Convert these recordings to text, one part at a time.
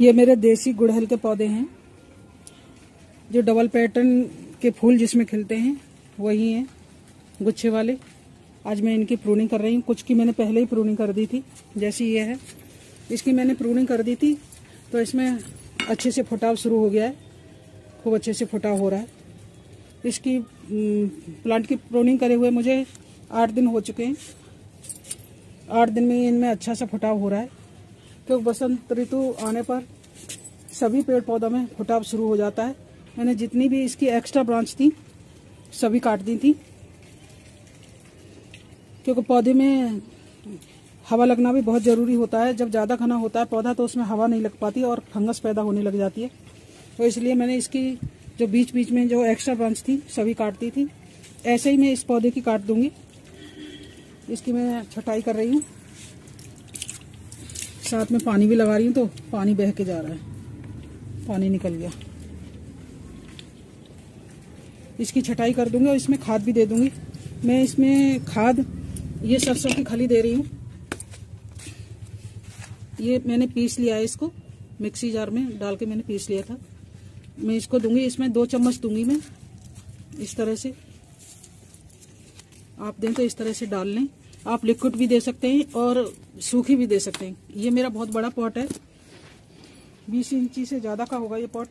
ये मेरे देसी गुड़हल के पौधे हैं, जो डबल पैटर्न के फूल जिसमें खिलते हैं वही हैं, गुच्छे वाले। आज मैं इनकी प्रूनिंग कर रही हूँ। कुछ की मैंने पहले ही प्रूनिंग कर दी थी, जैसी ये है इसकी मैंने प्रूनिंग कर दी थी, तो इसमें अच्छे से फुटाव शुरू हो गया है, खूब अच्छे से फुटाव हो रहा है। इसकी प्लांट की प्रूनिंग करे हुए मुझे 8 दिन हो चुके हैं। 8 दिन में इनमें अच्छा सा फुटाव हो रहा है, क्योंकि बसंत ऋतु आने पर सभी पेड़ पौधों में फुटाव शुरू हो जाता है। मैंने जितनी भी इसकी एक्स्ट्रा ब्रांच थी सभी काट दी थी, क्योंकि पौधे में हवा लगना भी बहुत ज़रूरी होता है। जब ज़्यादा घना होता है पौधा तो उसमें हवा नहीं लग पाती और फंगस पैदा होने लग जाती है। तो इसलिए मैंने इसकी जो बीच बीच में जो एक्स्ट्रा ब्रांच थी सभी काट दी थी। ऐसे ही मैं इस पौधे की काट दूंगी। इसकी मैं छटाई कर रही हूँ, साथ में पानी भी लगा रही हूँ, तो पानी बह के जा रहा है, पानी निकल गया। इसकी छटाई कर दूंगी और इसमें खाद भी दे दूंगी। मैं इसमें खाद ये सरसों की खली दे रही हूँ। ये मैंने पीस लिया है, इसको मिक्सी जार में डाल के मैंने पीस लिया था। मैं इसको दूंगी, इसमें 2 चम्मच दूंगी मैं। इस तरह से आप दें तो इस तरह से डाल लें। आप लिक्विड भी दे सकते हैं और सूखी भी दे सकते हैं। ये मेरा बहुत बड़ा पॉट है, 20 इंची से ज़्यादा का होगा ये पॉट।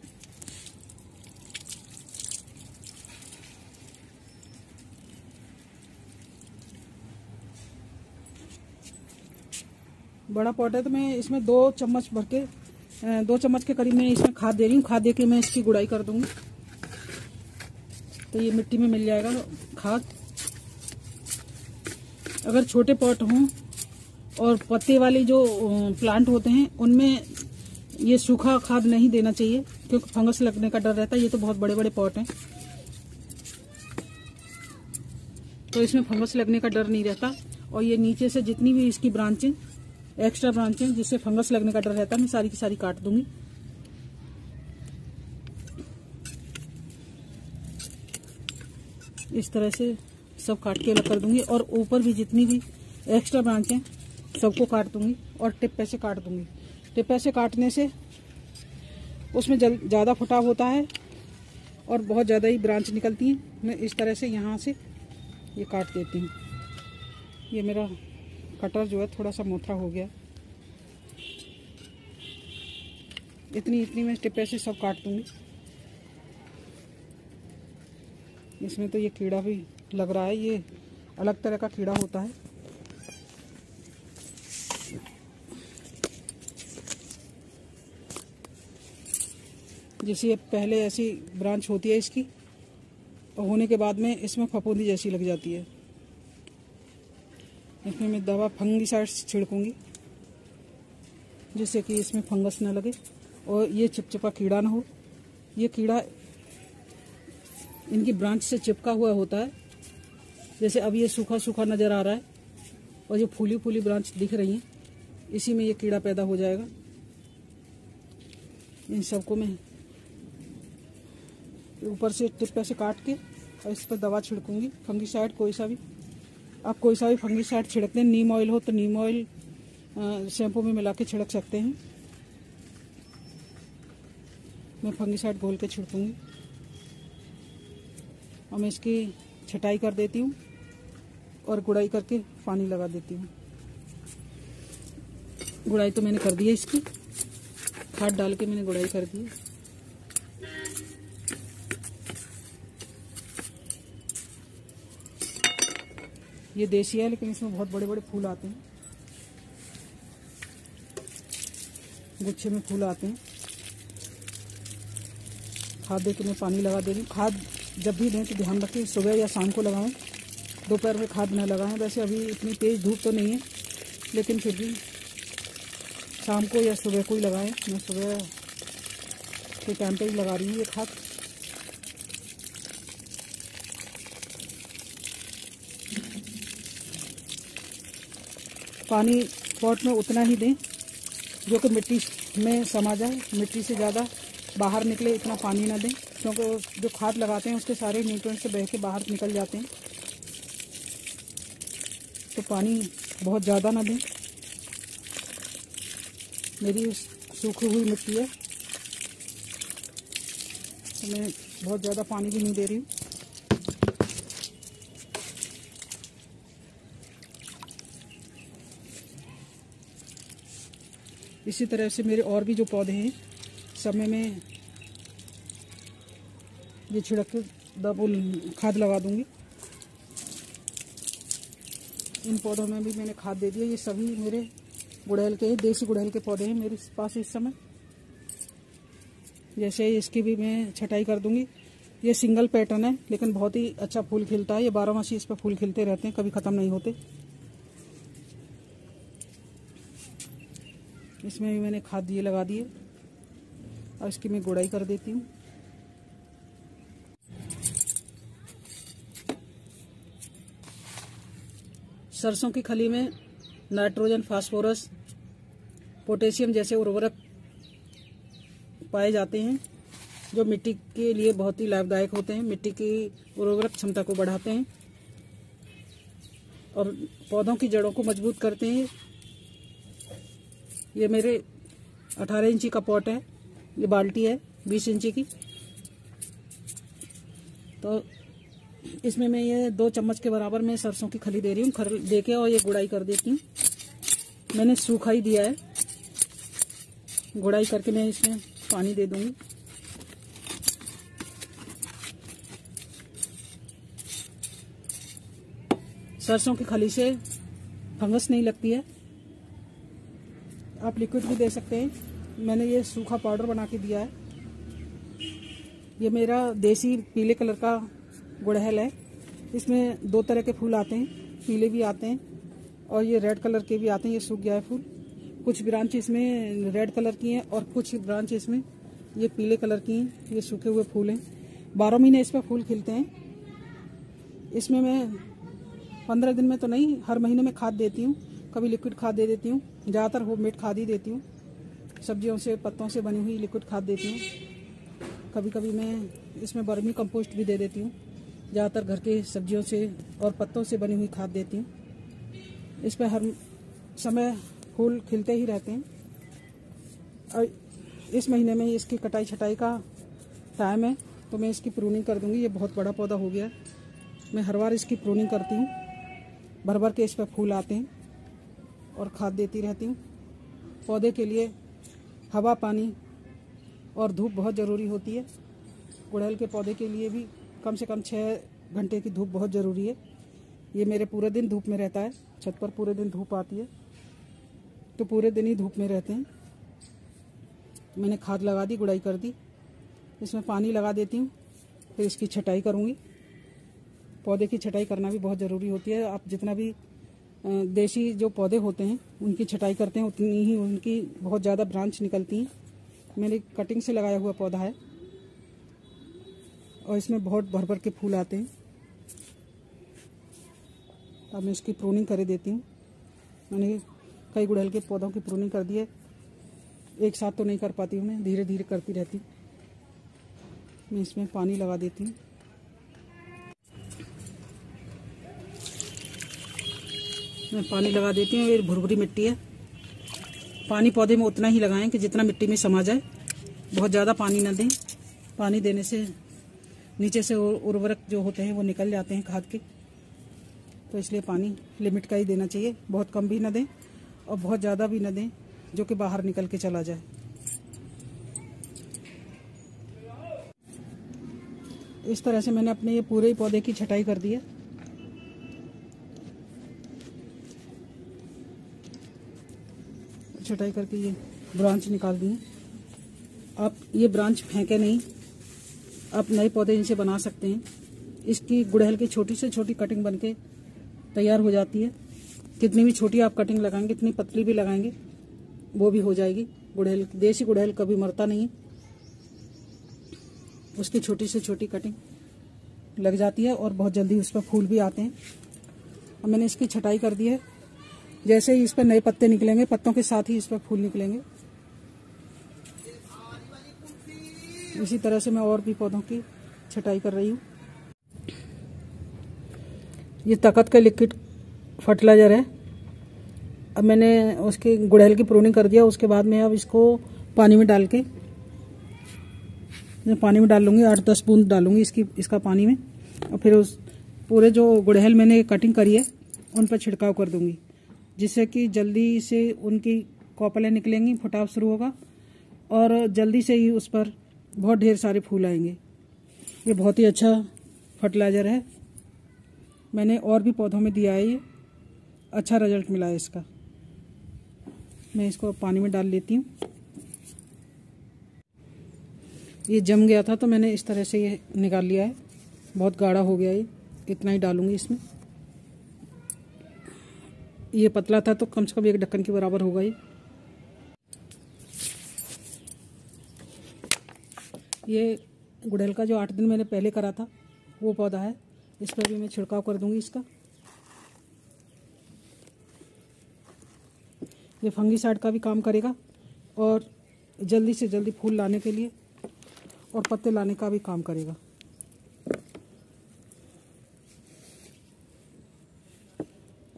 बड़ा पॉट है तो मैं इसमें 2 चम्मच भर के 2 चम्मच के करीब मैं इसमें खाद दे रही हूँ। खाद दे के मैं इसकी गुड़ाई कर दूंगी, तो ये मिट्टी में मिल जाएगा खाद। अगर छोटे पॉट हों और पत्ते वाली जो प्लांट होते हैं उनमें ये सूखा खाद नहीं देना चाहिए, क्योंकि फंगस लगने का डर रहता है। ये तो बहुत बड़े बड़े पॉट हैं तो इसमें फंगस लगने का डर नहीं रहता। और ये नीचे से जितनी भी इसकी ब्रांचें एक्स्ट्रा ब्रांचें जिससे फंगस लगने का डर रहता है, मैं सारी की सारी काट दूंगी। इस तरह से सब काट के अलग कर दूंगी और ऊपर भी जितनी भी एक्स्ट्रा ब्रांचें सबको काट दूंगी और टिप्पे से काट दूंगी। टिप्पे से काटने से उसमें ज़्यादा फुटाव होता है और बहुत ज़्यादा ही ब्रांच निकलती हैं। मैं इस तरह से यहाँ से ये काट देती हूँ। ये मेरा कटर जो है थोड़ा सा मोटा हो गया। इतनी मैं टिप्पे से सब काट दूंगी। इसमें तो ये कीड़ा भी लग रहा है, ये अलग तरह का कीड़ा होता है। जैसे ये पहले ऐसी ब्रांच होती है इसकी, और होने के बाद में इसमें फफूंदी जैसी लग जाती है। इसमें मैं दवा फंगीसाइड छिड़कूंगी, जिससे कि इसमें फंगस ना लगे और ये चिपचिपा कीड़ा ना हो। ये कीड़ा इनकी ब्रांच से चिपका हुआ होता है। जैसे अब ये सूखा सूखा नज़र आ रहा है और जो फूली फूली ब्रांच दिख रही हैं, इसी में ये कीड़ा पैदा हो जाएगा। इन सबको मैं ऊपर से टिप्पे से काट के और इस पर दवा छिड़कूंगी, फंगीसाइड कोई सा भी। आप कोई सा भी फंगीसाइड छिड़कते हैं, नीम ऑयल हो तो नीम ऑयल शैम्पू में मिला के छिड़क सकते हैं। मैं फंगीसाइड घोल के छिड़कूंगी और मैं इसकी छटाई कर देती हूँ और गुड़ाई करके पानी लगा देती हूँ। गुड़ाई तो मैंने कर दी है, इसकी खाद डाल के मैंने गुड़ाई कर दी है। ये देसी है लेकिन इसमें बहुत बड़े बड़े फूल आते हैं, गुच्छे में फूल आते हैं। खाद दे के मैं पानी लगा दे रही हूँ। खाद जब भी दें तो ध्यान रखें सुबह या शाम को लगाएं, दोपहर में खाद न लगाएं। वैसे अभी इतनी तेज़ धूप तो नहीं है, लेकिन फिर भी शाम को या सुबह को ही लगाएं। मैं सुबह के टाइम पे ही लगा रही हूँ ये खाद। पानी पॉट में उतना ही दें जो कि मिट्टी में समा जाए, मिट्टी से ज़्यादा बाहर निकले इतना पानी ना दें, क्योंकि जो खाद लगाते हैं उसके सारे न्यूट्रिएंट्स से बह के बाहर निकल जाते हैं। तो पानी बहुत ज़्यादा ना दें। मेरी सूखी हुई मिट्टी है, तो मैं बहुत ज़्यादा पानी भी नहीं दे रही हूँ। इसी तरह से मेरे और भी जो पौधे हैं सब में मैं ये छिड़क के खाद लगा दूंगी। इन पौधों में भी मैंने खाद दे दिया। ये सभी मेरे गुड़हल के देसी गुड़हल के पौधे हैं मेरे पास इस समय। जैसे इसकी भी मैं छटाई कर दूंगी। ये सिंगल पैटर्न है लेकिन बहुत ही अच्छा फूल खिलता है। ये 12 मासी इस पर फूल खिलते रहते हैं, कभी ख़त्म नहीं होते। इसमें भी मैंने खाद दिए लगा दिए और इसकी मैं गुड़ाई कर देती हूँ। सरसों की खली में नाइट्रोजन, फास्फोरस, पोटेशियम जैसे उर्वरक पाए जाते हैं जो मिट्टी के लिए बहुत ही लाभदायक होते हैं। मिट्टी की उर्वरक क्षमता को बढ़ाते हैं और पौधों की जड़ों को मजबूत करते हैं। ये मेरे 18 इंची का पॉट है। ये बाल्टी है 20 इंची की। तो इसमें मैं ये 2 चम्मच के बराबर मैं सरसों की खली दे रही हूँ। खल दे के और ये गुड़ाई कर देती हूँ। मैंने सूखा ही दिया है। गुड़ाई करके मैं इसमें पानी दे दूंगी। सरसों की खली से फंगस नहीं लगती है। आप लिक्विड भी दे सकते हैं। मैंने ये सूखा पाउडर बना के दिया है। ये मेरा देसी पीले कलर का गुड़हल है। इसमें 2 तरह के फूल आते हैं, पीले भी आते हैं और ये रेड कलर के भी आते हैं। ये सूख गया है फूल। कुछ ब्रांच इसमें रेड कलर की हैं और कुछ ब्रांच इसमें ये पीले कलर की हैं। ये सूखे हुए फूल हैं। 12 महीने इस पर फूल खिलते हैं। इसमें मैं 15 दिन में तो नहीं, हर महीने में खाद देती हूँ। कभी लिक्विड खाद दे देती हूँ। ज़्यादातर होममेड खाद ही देती हूँ। सब्जियों से, पत्तों से बनी हुई लिक्विड खाद देती हूँ। कभी कभी मैं इसमें वर्मी कंपोस्ट भी दे देती हूँ। ज़्यादातर घर के सब्जियों से और पत्तों से बनी हुई खाद देती हूँ। इस पर हर समय फूल खिलते ही रहते हैं। और इस महीने में इसकी कटाई छटाई का टाइम है तो मैं इसकी प्रूनिंग कर दूंगी। ये बहुत बड़ा पौधा हो गया। मैं हर बार इसकी प्रूनिंग करती हूँ। भर भर के इस पर फूल आते हैं और खाद देती रहती हूँ। पौधे के लिए हवा, पानी और धूप बहुत ज़रूरी होती है। गुड़हल के पौधे के लिए भी कम से कम 6 घंटे की धूप बहुत ज़रूरी है। ये मेरे पूरे दिन धूप में रहता है। छत पर पूरे दिन धूप आती है तो पूरे दिन ही धूप में रहते हैं। मैंने खाद लगा दी, गुड़ाई कर दी। इसमें पानी लगा देती हूँ, फिर इसकी छटाई करूँगी। पौधे की छटाई करना भी बहुत ज़रूरी होती है। आप जितना भी देसी जो पौधे होते हैं उनकी छटाई करते हैं उतनी ही उनकी बहुत ज़्यादा ब्रांच निकलती हैं। मेरे कटिंग से लगाया हुआ पौधा है और इसमें बहुत भर भर के फूल आते हैं। अब मैं इसकी प्रूनिंग कर देती हूँ। मैंने कई गुड़हल के पौधों की प्रूनिंग कर दी है। एक साथ तो नहीं कर पाती हूँ, मैं धीरे धीरे करती रहती हूँ। मैं इसमें पानी लगा देती हूँ। मैं पानी लगा देती हूँ। ये भुरभुरी मिट्टी है। पानी पौधे में उतना ही लगाएं कि जितना मिट्टी में समा जाए। बहुत ज़्यादा पानी ना दें। पानी देने से नीचे से उर्वरक जो होते हैं वो निकल जाते हैं खाद के। तो इसलिए पानी लिमिट का ही देना चाहिए। बहुत कम भी ना दें और बहुत ज़्यादा भी ना दें जो कि बाहर निकल के चला जाए। इस तरह से मैंने अपने ये पूरे ही पौधे की छटाई कर दी है। छटाई करके ये ब्रांच निकाल दी है। आप ये ब्रांच फेंके नहीं, आप नए पौधे इनसे बना सकते हैं। इसकी गुड़हल की छोटी से छोटी कटिंग बनके तैयार हो जाती है। कितनी भी छोटी आप कटिंग लगाएंगे, इतनी पतली भी लगाएंगे वो भी हो जाएगी। गुड़हल, देसी गुड़हल कभी मरता नहीं है। उसकी छोटी से छोटी कटिंग लग जाती है और बहुत जल्दी उस पर फूल भी आते हैं। अब मैंने इसकी छटाई कर दी है। जैसे ही इस पर नए पत्ते निकलेंगे, पत्तों के साथ ही इस पर फूल निकलेंगे। इसी तरह से मैं और भी पौधों की छटाई कर रही हूँ। ये ताकत का लिक्विड फर्टिलाइजर है। अब मैंने उसके गुड़हल की प्रूनिंग कर दिया। उसके बाद में अब इसको पानी में डाल के, पानी में डाल लूँगी, 8-10 बूंद डालूँगी इसका पानी में, और फिर उस पूरे जो गुड़हल मैंने कटिंग करी है उन पर छिड़काव कर दूँगी, जिससे कि जल्दी से उनकी कॉपलें निकलेंगी, फुटाव शुरू होगा और जल्दी से ही उस पर बहुत ढेर सारे फूल आएंगे। ये बहुत ही अच्छा फर्टिलाइज़र है, मैंने और भी पौधों में दिया है, ये अच्छा रिजल्ट मिला है इसका। मैं इसको पानी में डाल लेती हूँ। ये जम गया था तो मैंने इस तरह से ये निकाल लिया है, बहुत गाढ़ा हो गया ये, इतना ही डालूंगी इसमें। ये पतला था तो कम से कम 1 ढक्कन के बराबर होगा ये गुड़हल का जो 8 दिन मैंने पहले करा था वो पौधा है, इस पर भी मैं छिड़काव कर दूंगी इसका। ये फंगीसाइड का भी काम करेगा और जल्दी से जल्दी फूल लाने के लिए और पत्ते लाने का भी काम करेगा।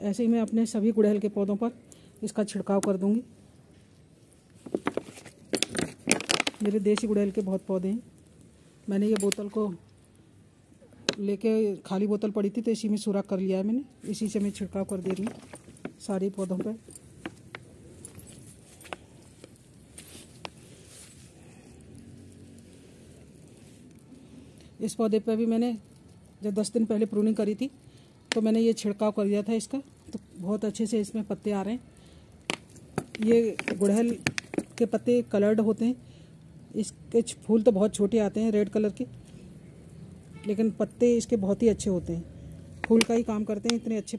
ऐसे ही मैं अपने सभी गुड़हल के पौधों पर इसका छिड़काव कर दूंगी। मेरे देसी गुड़हल के बहुत पौधे हैं। मैंने ये बोतल को लेके, खाली बोतल पड़ी थी तो इसी में सुराख कर लिया है मैंने, इसी से मैं छिड़काव कर दे रही हूँ सारे पौधों पर। इस पौधे पर भी मैंने जब 10 दिन पहले प्रूनिंग करी थी तो मैंने ये छिड़काव कर दिया था इसका, तो बहुत अच्छे से इसमें पत्ते आ रहे हैं। ये गुड़हल के पत्ते कलर्ड होते हैं, इसके फूल तो बहुत छोटे आते हैं रेड कलर के, लेकिन पत्ते इसके बहुत ही अच्छे होते हैं, फूल का ही काम करते हैं। इतने अच्छे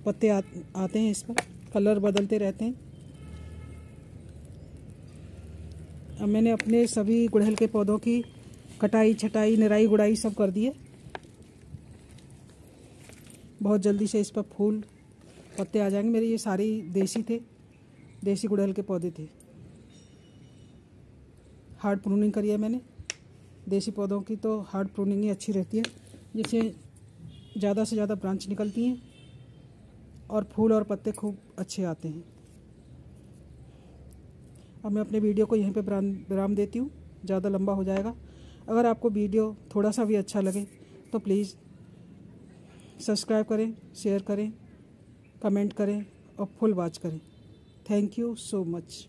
पत्ते आते हैं, इस पर कलर बदलते रहते हैं। अब मैंने अपने सभी गुड़हल के पौधों की कटाई, छटाई, निराई, गुड़ाई सब कर दी है। बहुत जल्दी से इस पर फूल पत्ते आ जाएंगे। मेरे ये सारे देसी थे, देसी गुड़हल के पौधे थे। हार्ड प्रूनिंग करी है मैंने। देसी पौधों की तो हार्ड प्रूनिंग ही अच्छी रहती है, जिससे ज़्यादा से ज़्यादा ब्रांच निकलती हैं और फूल और पत्ते खूब अच्छे आते हैं। अब मैं अपने वीडियो को यहीं पे विराम देती हूँ, ज़्यादा लंबा हो जाएगा। अगर आपको वीडियो थोड़ा सा भी अच्छा लगे तो प्लीज़ सब्सक्राइब करें, शेयर करें, कमेंट करें और फुल वॉच करें। Thank you so much.